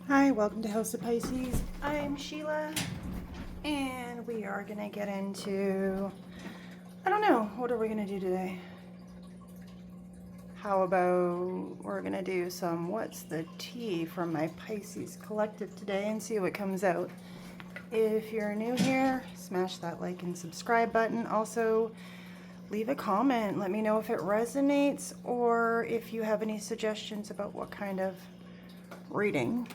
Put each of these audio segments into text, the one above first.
Hi, welcome to House of Pisces. I'm Sheila, and we are going to get into, I don't know, what are we going to do today? How about we're going to do some What's the Tea from my Pisces collective today and see what comes out. If you're new here, smash that like and subscribe button. Also, leave a comment. Let me know if it resonates or if you have any suggestions about what kind of reading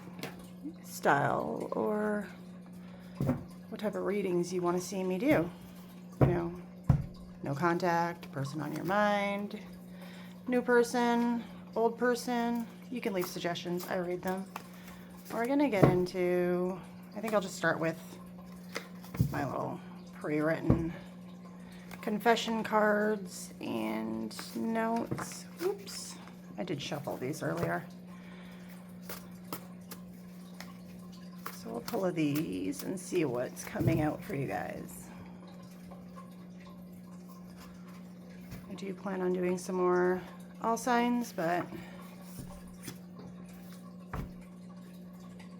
style or what type of readings you want to see me do. You know, no contact, person on your mind, new person, old person. You can leave suggestions. I read them. We're going to get into, I think I'll just start with my little pre-written confession cards and notes. Oops, I did shuffle these earlier. So we'll pull of these and see what's coming out for you guys. I do plan on doing some more all signs, but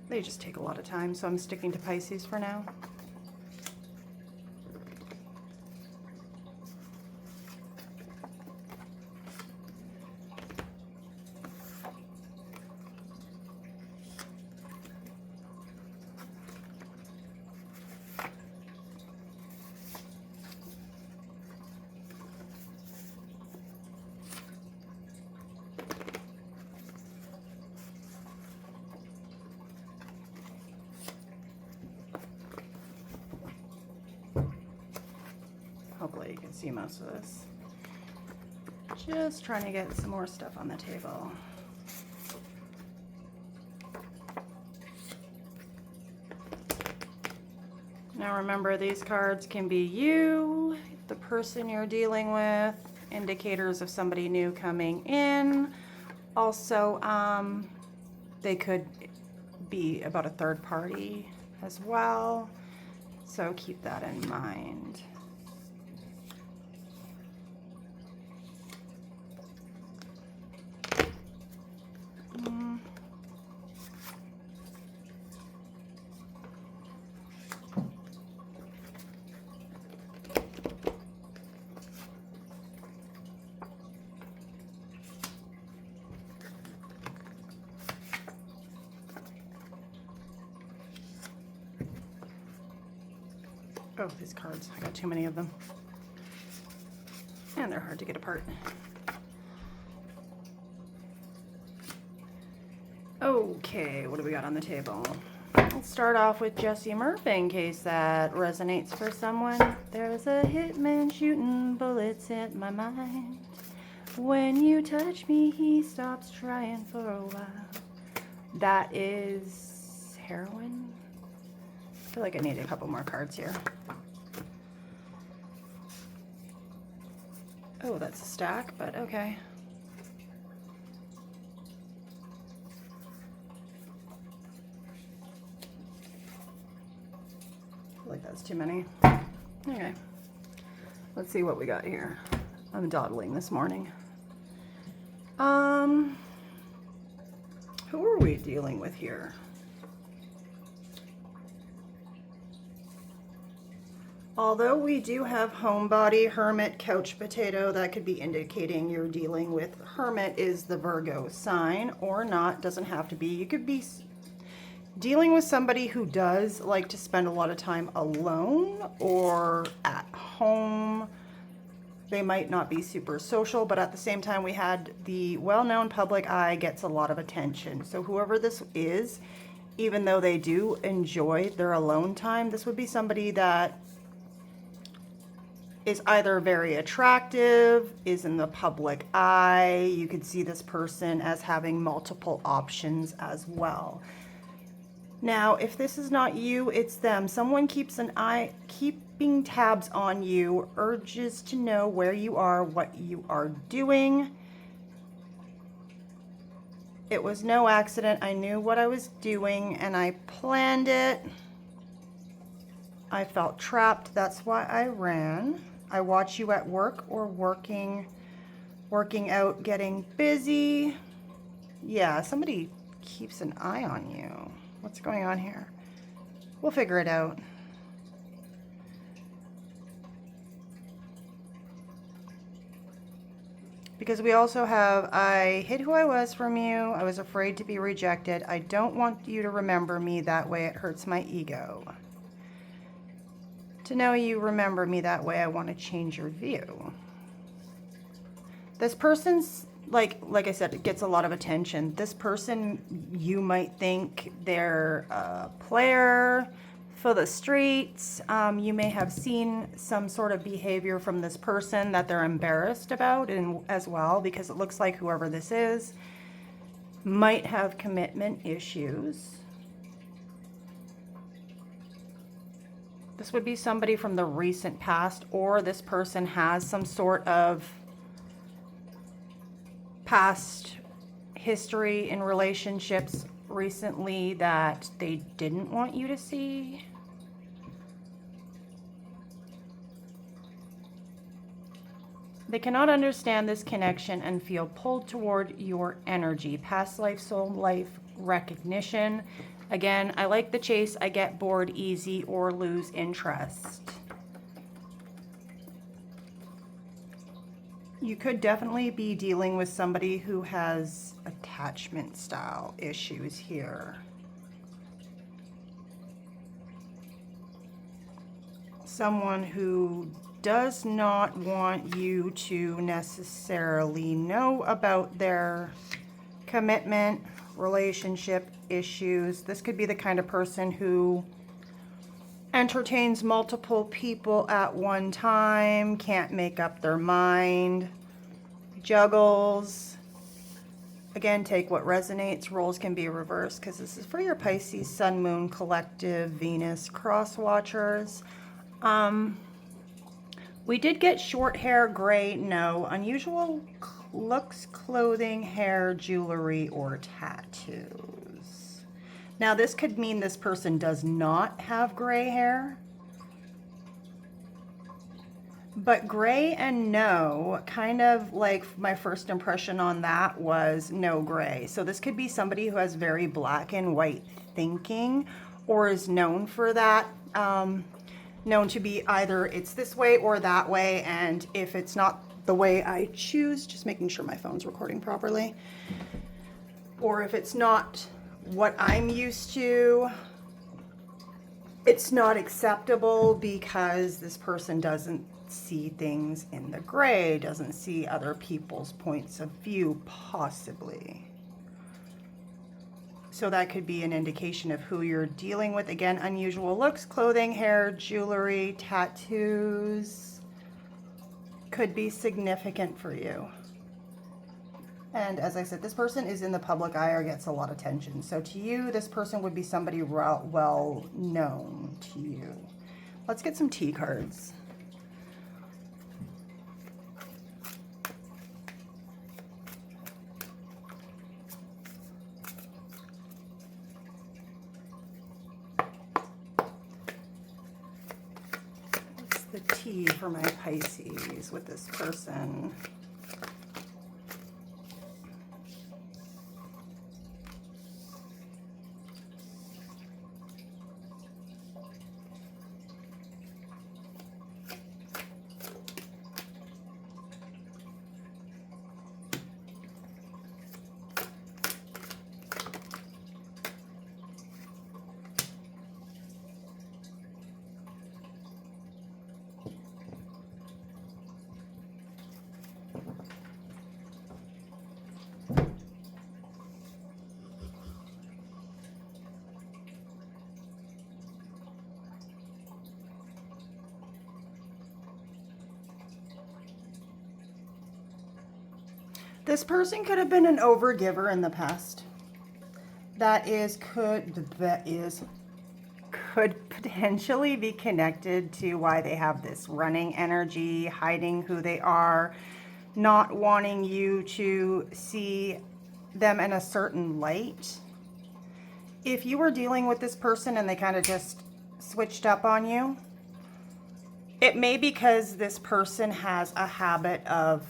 they just take a lot of time, so I'm sticking to Pisces for now. Hopefully you can see most of this. Just trying to get some more stuff on the table. Now remember, these cards can be you, the person you're dealing with, indicators of somebody new coming in. Also, they could be about a third party as well. So keep that in mind. Oh, these cards, I got too many of them. And they're hard to get apart. Okay, what do we got on the table? Let's start off with Jesse Murphy in case that resonates for someone. There's a hitman shooting bullets at my mind. When you touch me, he stops trying for a while. That is heroin. I feel like I need a couple more cards here. Oh, that's a stack, but okay. I feel like that's too many. Okay. Let's see what we got here. I'm dawdling this morning. Who are we dealing with here? Although we do have homebody, hermit, couch potato, that could be indicating you're dealing with, hermit is the Virgo sign, or not, doesn't have to be. You could be dealing with somebody who does like to spend a lot of time alone or at home. They might not be super social, but at the same time, we had the well-known public eye gets a lot of attention. So whoever this is, even though they do enjoy their alone time, this would be somebody that is either very attractive, is in the public eye. You could see this person as having multiple options as well. Now, if this is not you, it's them. Someone keeping tabs on you, urges to know where you are, what you are doing. It was no accident. I knew what I was doing and I planned it. I felt trapped. That's why I ran. I watch you at work or working out, getting busy. Yeah, somebody keeps an eye on you. What's going on here? We'll figure it out. Because we also have, I hid who I was from you. I was afraid to be rejected. I don't want you to remember me that way. It hurts my ego. To know you remember me that way, I want to change your view. This person's, like I said, it gets a lot of attention. This person, you might think they're a player for the streets. You may have seen some sort of behavior from this person that they're embarrassed about, and as well, because it looks like whoever this is might have commitment issues. This would be somebody from the recent past, or this person has some sort of past history in relationships recently that they didn't want you to see. They cannot understand this connection and feel pulled toward your energy. Past life, soul life recognition. Again, I like the chase. I get bored easy or lose interest. You could definitely be dealing with somebody who has attachment style issues here. Someone who does not want you to necessarily know about their commitment, relationship issues. This could be the kind of person who entertains multiple people at one time, can't make up their mind, juggles. Again, take what resonates. Roles can be reversed because this is for your Pisces, Sun, Moon, Collective, Venus, Cross Watchers. We did get short hair, gray, no. Unusual looks, clothing, hair, jewelry, or tattoos. Now, this could mean this person does not have gray hair. But gray and no, kind of like my first impression on that was no gray. So this could be somebody who has very black and white thinking, or is known for that. Known to be either it's this way or that way, and if it's not the way I choose, just making sure my phone's recording properly, or if it's not what I'm used to, it's not acceptable because this person doesn't see things in the gray, doesn't see other people's points of view, possibly. So that could be an indication of who you're dealing with. Again, unusual looks, clothing, hair, jewelry, tattoos could be significant for you. And as I said, this person is in the public eye or gets a lot of attention. So to you, this person would be somebody well known to you. Let's get some T cards. The T for my Pisces with this person. This person could have been an overgiver in the past. Could potentially be connected to why they have this running energy, hiding who they are, not wanting you to see them in a certain light. If you were dealing with this person and they kind of just switched up on you, it may be because this person has a habit of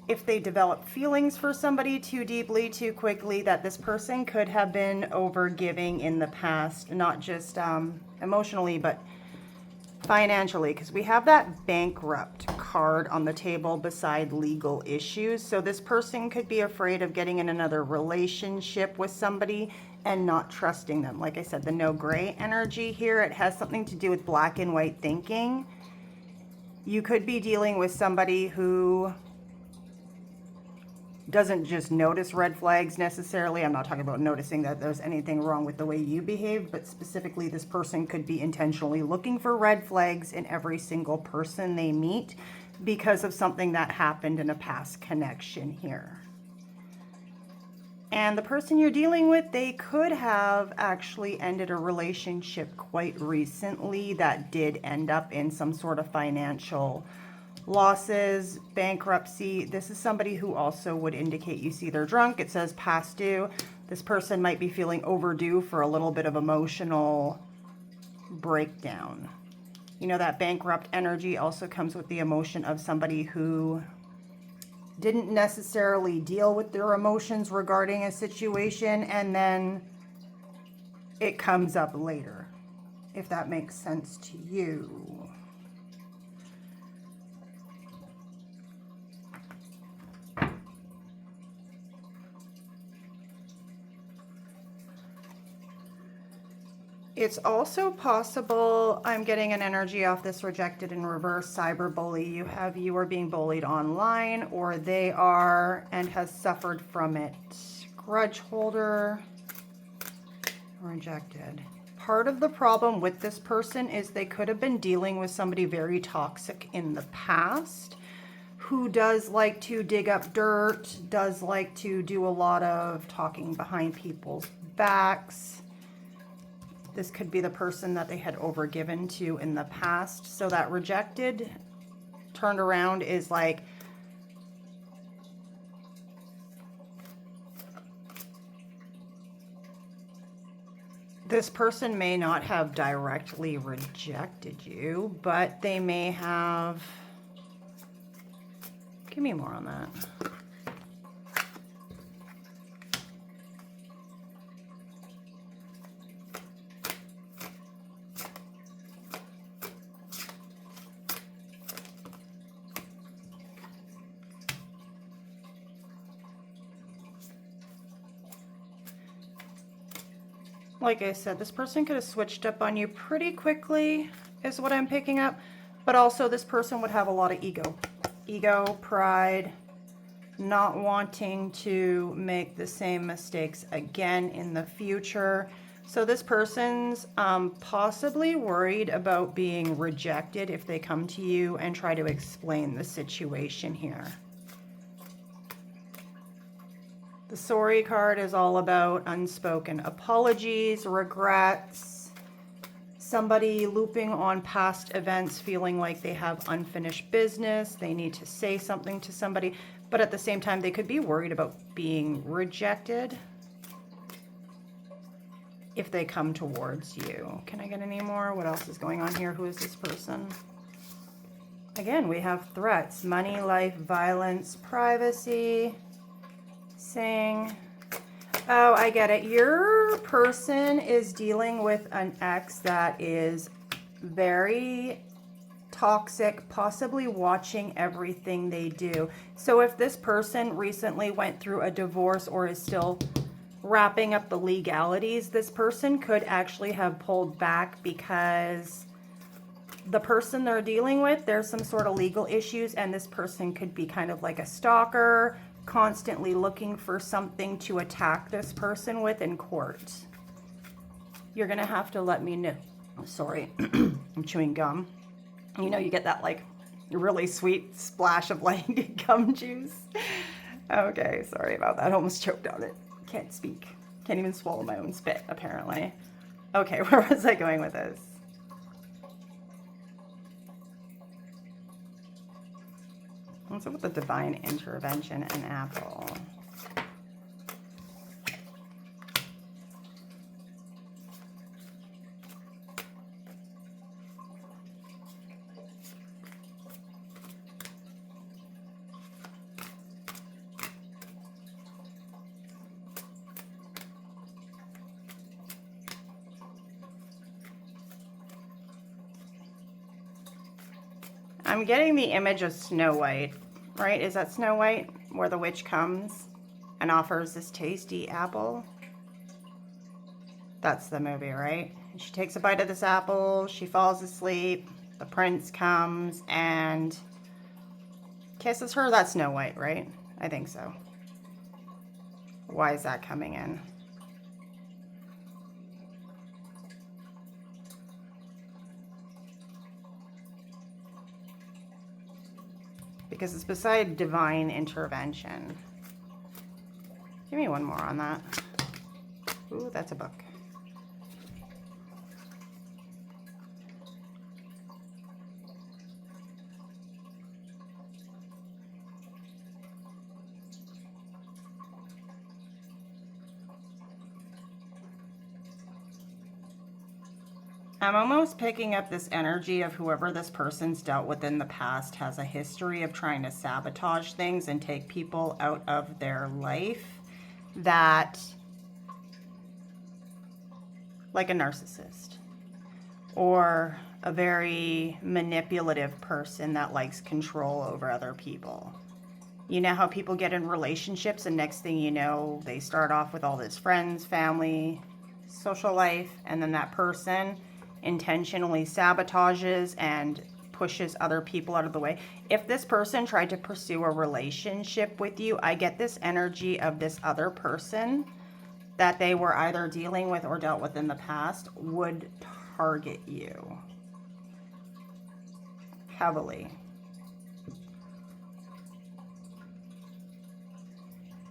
if they develop feelings for somebody too deeply, too quickly, that this person could have been overgiving in the past, not just emotionally, but financially, because we have that bankrupt card on the table beside legal issues. So this person could be afraid of getting in another relationship with somebody and not trusting them. Like I said, the no gray energy here, it has something to do with black and white thinking. You could be dealing with somebody who doesn't just notice red flags necessarily. I'm not talking about noticing that there's anything wrong with the way you behave, but specifically this person could be intentionally looking for red flags in every single person they meet because of something that happened in a past connection here. And the person you're dealing with, they could have actually ended a relationship quite recently that did end up in some sort of financial losses, bankruptcy. This is somebody who also would indicate, you see they're drunk. It says past due. This person might be feeling overdue for a little bit of emotional breakdown. You know, that bankrupt energy also comes with the emotion of somebody who didn't necessarily deal with their emotions regarding a situation, and then it comes up later, if that makes sense to you. It's also possible, I'm getting an energy off this rejected in reverse cyberbully. You are being bullied online, or they are and has suffered from it. Grudge holder, rejected. Part of the problem with this person is they could have been dealing with somebody very toxic in the past who does like to dig up dirt, does like to do a lot of talking behind people's backs. This could be the person that they had overgiven to in the past. So that rejected turned around is like, this person may not have directly rejected you, but they may have, give me more on that. Like I said, this person could have switched up on you pretty quickly, is what I'm picking up. But also this person would have a lot of ego. Ego, pride, not wanting to make the same mistakes again in the future. So this person's possibly worried about being rejected if they come to you and try to explain the situation here. The sorry card is all about unspoken apologies, regrets, somebody looping on past events, feeling like they have unfinished business, they need to say something to somebody, but at the same time, they could be worried about being rejected if they come towards you. Can I get any more? What else is going on here? Who is this person? Again, we have threats, money, life, violence, privacy. Saying, oh, I get it. Your person is dealing with an ex that is very toxic, possibly watching everything they do. So if this person recently went through a divorce or is still wrapping up the legalities, this person could actually have pulled back because the person they're dealing with, there's some sort of legal issues, and this person could be kind of like a stalker, constantly looking for something to attack this person with in court. You're gonna have to let me know. Sorry, I'm chewing gum. You know, you get that like really sweet splash of like gum juice. Okay, sorry about that. I almost choked on it. Can't speak. Can't even swallow my own spit, apparently. Okay, where was I going with this? What's up with the divine intervention and apple? I'm getting the image of Snow White, right? Is that Snow White, where the witch comes and offers this tasty apple? That's the movie, right? She takes a bite of this apple, she falls asleep, the prince comes and kisses her. That's Snow White, right? I think so. Why is that coming in? Because it's beside divine intervention. Give me one more on that. Ooh, that's a book. I'm almost picking up this energy of whoever this person's dealt with in the past has a history of trying to sabotage things and take people out of their life that, like a narcissist or a very manipulative person that likes control over other people. You know how people get in relationships and next thing you know, they start off with all this friends, family, social life, and then that person intentionally sabotages and pushes other people out of the way. If this person tried to pursue a relationship with you, I get this energy of this other person that they were either dealing with or dealt with in the past would target you heavily.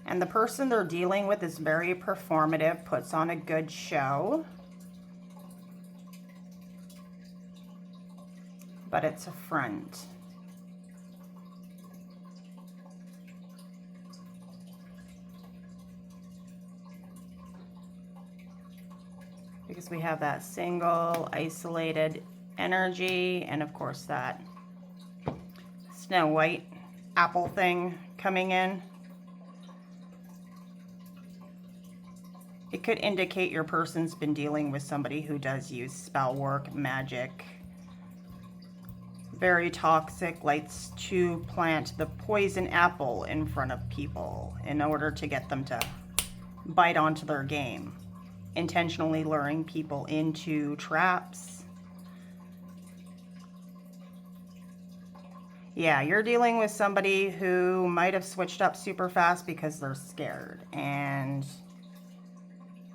And the person they're dealing with is very performative, puts on a good show. But it's a front. Because we have that single, isolated energy, and of course that Snow White apple thing coming in. It could indicate your person's been dealing with somebody who does use spell work, magic, very toxic, likes to plant the poison apple in front of people in order to get them to bite onto their game, intentionally luring people into traps. Yeah, you're dealing with somebody who might have switched up super fast because they're scared, and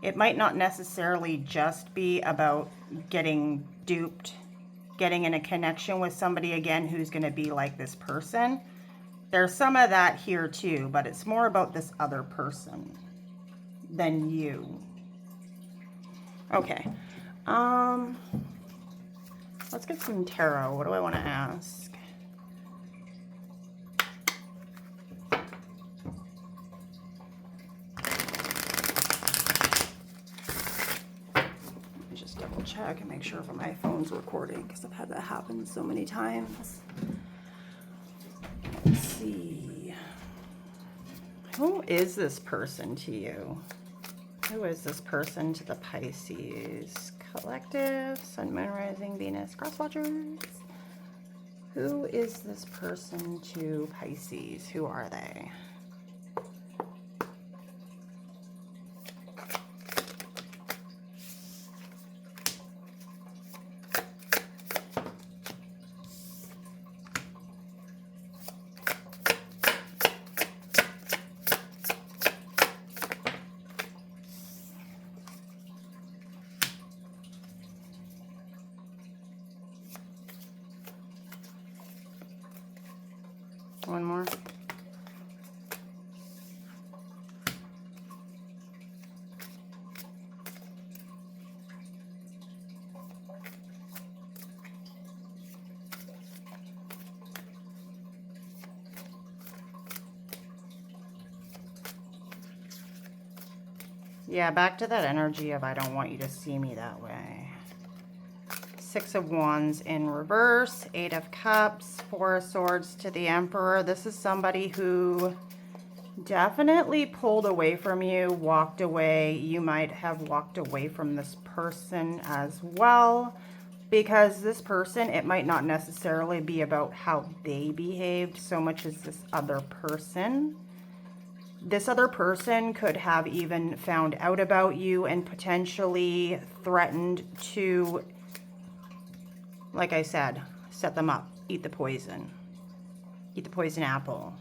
it might not necessarily just be about getting duped, getting in a connection with somebody again who's going to be like this person. There's some of that here too, but it's more about this other person than you. Okay. Let's get some tarot. What do I want to ask? Double check and make sure if my phone's recording because I've had that happen so many times. Let's see. Who is this person to you? Who is this person to the Pisces collective? Sun, Moon, Rising, Venus, Cross Watchers. Who is this person to Pisces? Who are they? One more. Yeah, back to that energy of I don't want you to see me that way. Six of Wands in reverse, Eight of Cups, Four of Swords to the Emperor. This is somebody who definitely pulled away from you, walked away. You might have walked away from this person as well. Because this person, it might not necessarily be about how they behaved so much as this other person. This other person could have even found out about you and potentially threatened to, like I said, set them up, eat the poison apple.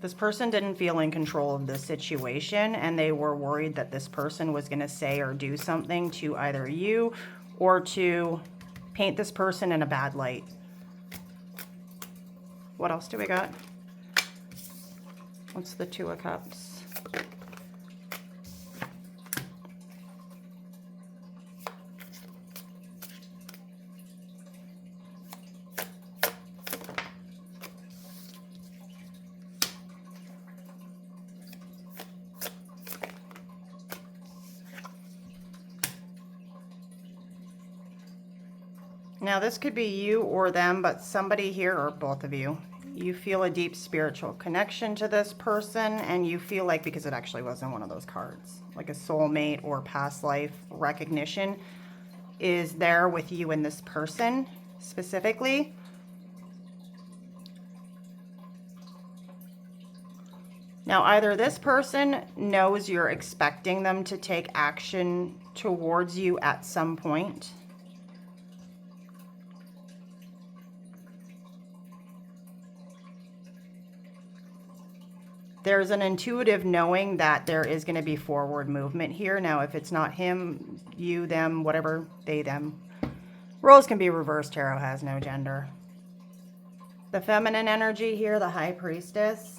This person didn't feel in control of the situation, and they were worried that this person was going to say or do something to either you or to paint this person in a bad light. What else do we got? What's the Two of Cups? Now, this could be you or them, but somebody here, or both of you, you feel a deep spiritual connection to this person, and you feel like, because it actually wasn't one of those cards, like a soulmate or past life recognition is there with you and this person specifically. Now, either this person knows you're expecting them to take action towards you at some point, there's an intuitive knowing that there is going to be forward movement here. Now, if it's not him, you, them, whatever, they, them. Roles can be reversed. Tarot has no gender. The feminine energy here, the High Priestess.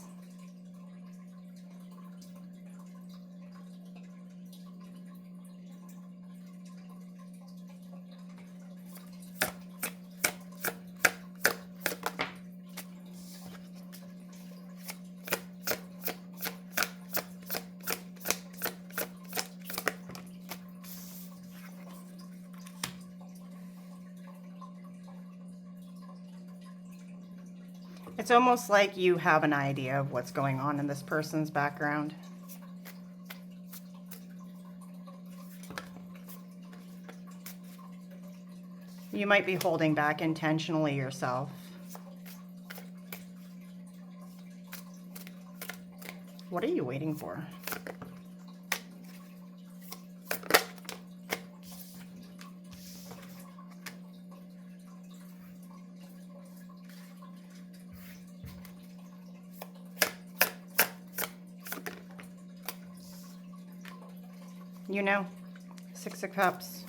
It's almost like you have an idea of what's going on in this person's background. You might be holding back intentionally yourself. What are you waiting for? You know, Six of Cups.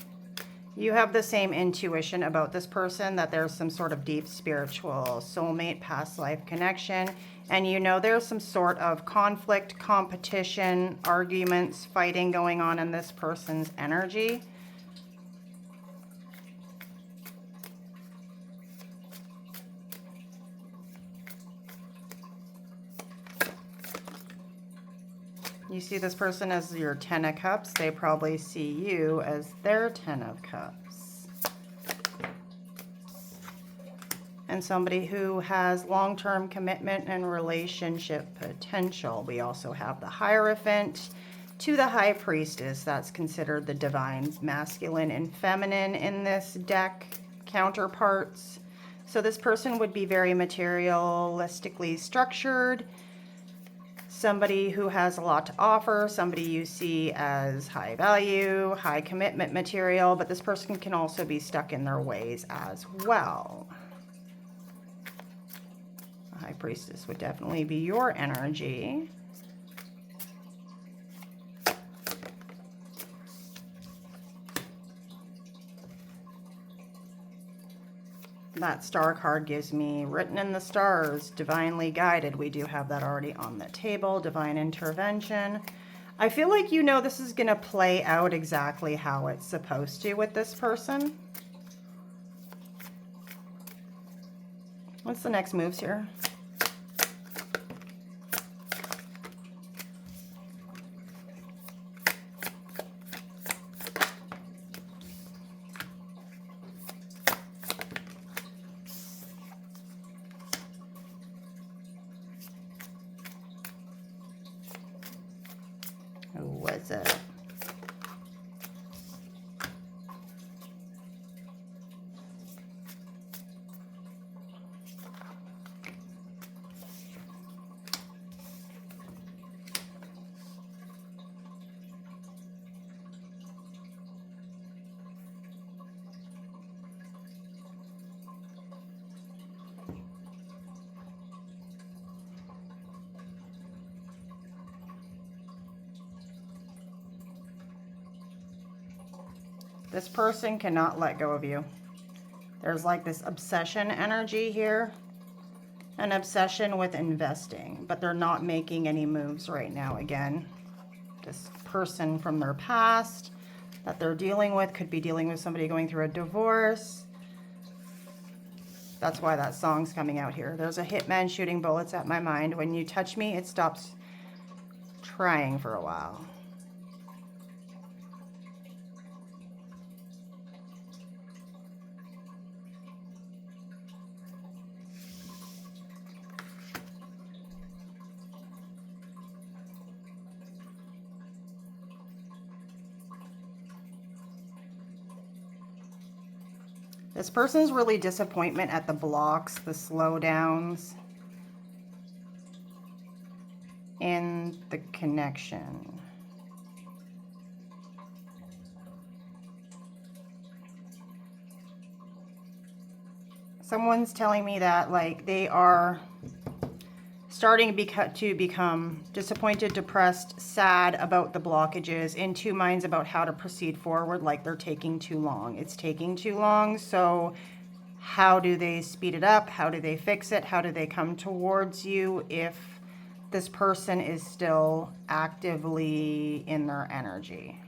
You have the same intuition about this person, that there's some sort of deep spiritual soulmate past life connection. And you know there's some sort of conflict, competition, arguments, fighting going on in this person's energy. You see this person as your Ten of Cups. They probably see you as their Ten of Cups. And somebody who has long-term commitment and relationship potential. We also have the Hierophant to the High Priestess. That's considered the divine masculine and feminine in this deck counterparts. So this person would be very materialistically structured. Somebody who has a lot to offer, somebody you see as high value, high commitment material, but this person can also be stuck in their ways as well. The High Priestess would definitely be your energy. That star card gives me written in the stars, divinely guided. We do have that already on the table, divine intervention. I feel like you know this is going to play out exactly how it's supposed to with this person. What's the next moves here? That's it. This person cannot let go of you. There's like this obsession energy here, an obsession with investing, but they're not making any moves right now. Again, this person from their past that they're dealing with could be dealing with somebody going through a divorce. That's why that song's coming out here. There's a hitman shooting bullets at my mind. When you touch me, it stops trying for a while. This person's really disappointment at the blocks, the slowdowns, and the connection. Someone's telling me that like they are starting to become disappointed, depressed, sad about the blockages, in two minds about how to proceed forward, like they're taking too long. It's taking too long, so how do they speed it up? How do they fix it? How do they come towards you if this person is still actively in their energy?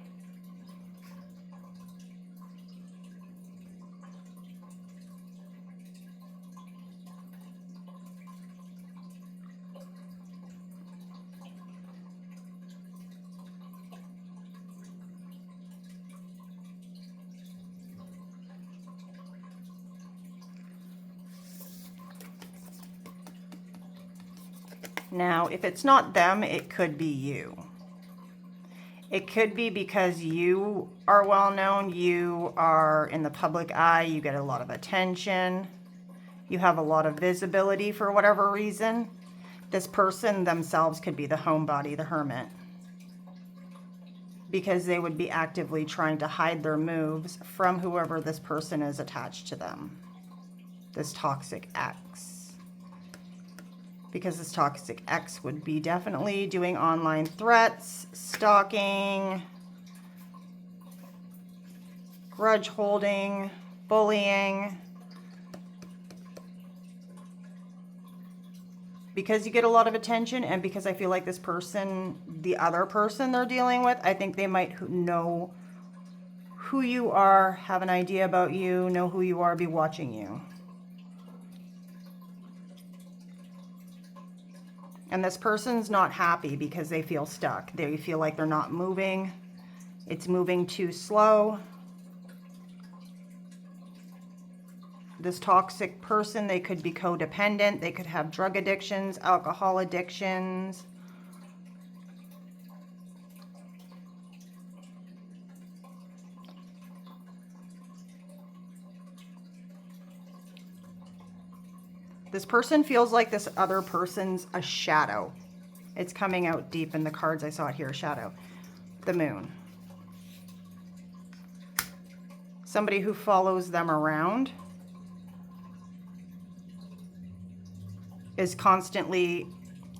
Now, if it's not them, it could be you. It could be because you are well known, you are in the public eye, you get a lot of attention, you have a lot of visibility for whatever reason. This person themselves could be the homebody, the hermit, because they would be actively trying to hide their moves from whoever this person is attached to them, this toxic ex. Because this toxic ex would be definitely doing online threats, stalking, grudge holding, bullying. Because you get a lot of attention, and because I feel like this person, the other person they're dealing with, I think they might know who you are, have an idea about you, know who you are, be watching you. And this person's not happy because they feel stuck. They feel like they're not moving. It's moving too slow. This toxic person, they could be codependent. They could have drug addictions, alcohol addictions. This person feels like this other person's a shadow. It's coming out deep in the cards. I saw it here, shadow. The moon. Somebody who follows them around is constantly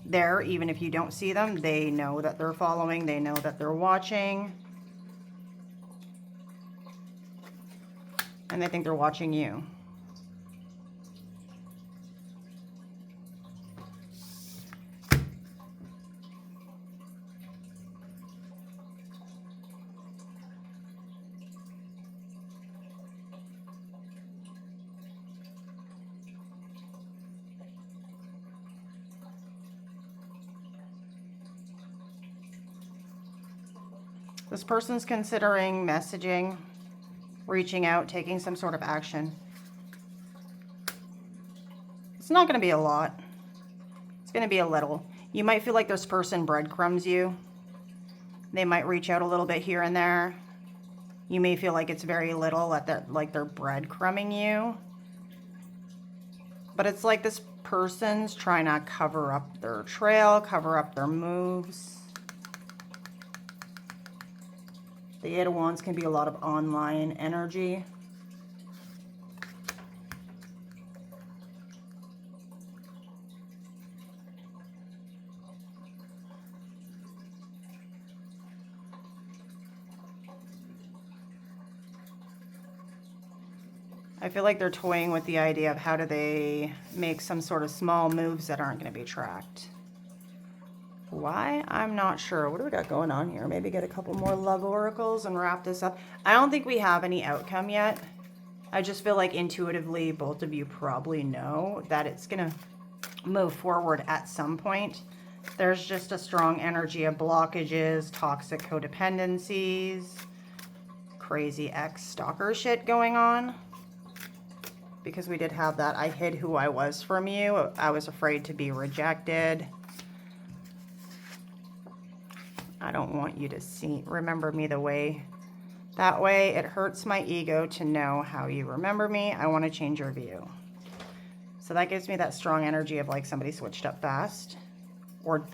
there, even if you don't see them. They know that they're following. They know that they're watching. And they think they're watching you. This person's considering messaging, reaching out, taking some sort of action. It's not going to be a lot. It's going to be a little. You might feel like this person breadcrumbs you. They might reach out a little bit here and there. You may feel like it's very little, like they're breadcrumbing you. But it's like this person's trying to cover up their trail, cover up their moves. The Eight of Wands can be a lot of online energy. I feel like they're toying with the idea of how do they make some sort of small moves that aren't going to be tracked. Why? I'm not sure. What do we got going on here? Maybe get a couple more love oracles and wrap this up. I don't think we have any outcome yet. I just feel like intuitively both of you probably know that it's going to move forward at some point. There's just a strong energy of blockages, toxic codependencies, crazy ex-stalker shit going on. Because we did have that. I hid who I was from you. I was afraid to be rejected. I don't want you to remember me that way. It hurts my ego to know how you remember me. I want to change your view. So that gives me that strong energy of like somebody switched up fast. Or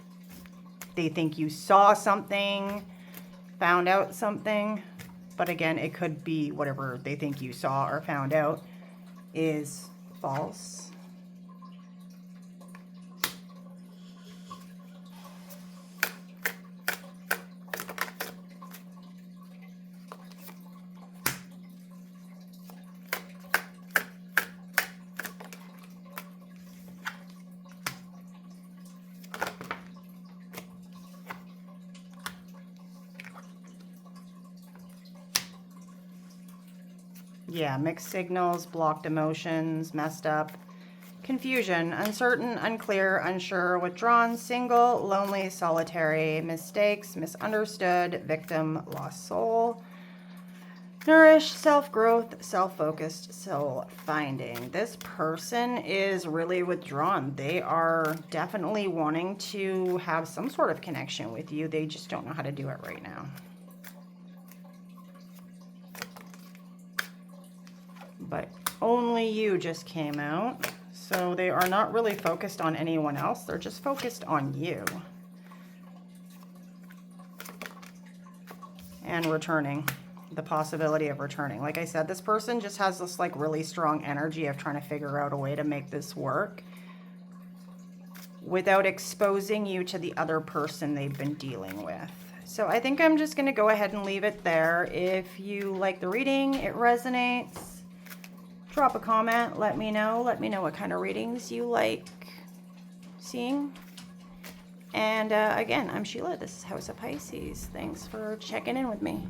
they think you saw something, found out something. But again, it could be whatever they think you saw or found out is false. Yeah, mixed signals, blocked emotions, messed up, confusion, uncertain, unclear, unsure, withdrawn, single, lonely, solitary, mistakes, misunderstood, victim, lost soul, nourished, self-growth, self-focused, soul-finding. This person is really withdrawn. They are definitely wanting to have some sort of connection with you. They just don't know how to do it right now. But only you just came out. So they are not really focused on anyone else. They're just focused on you. And returning. The possibility of returning. Like I said, this person just has this like really strong energy of trying to figure out a way to make this work without exposing you to the other person they've been dealing with. So I think I'm just going to go ahead and leave it there. If you like the reading, it resonates, drop a comment, let me know what kind of readings you like seeing. And again, I'm Sheila. This is House of Pisces. Thanks for checking in with me.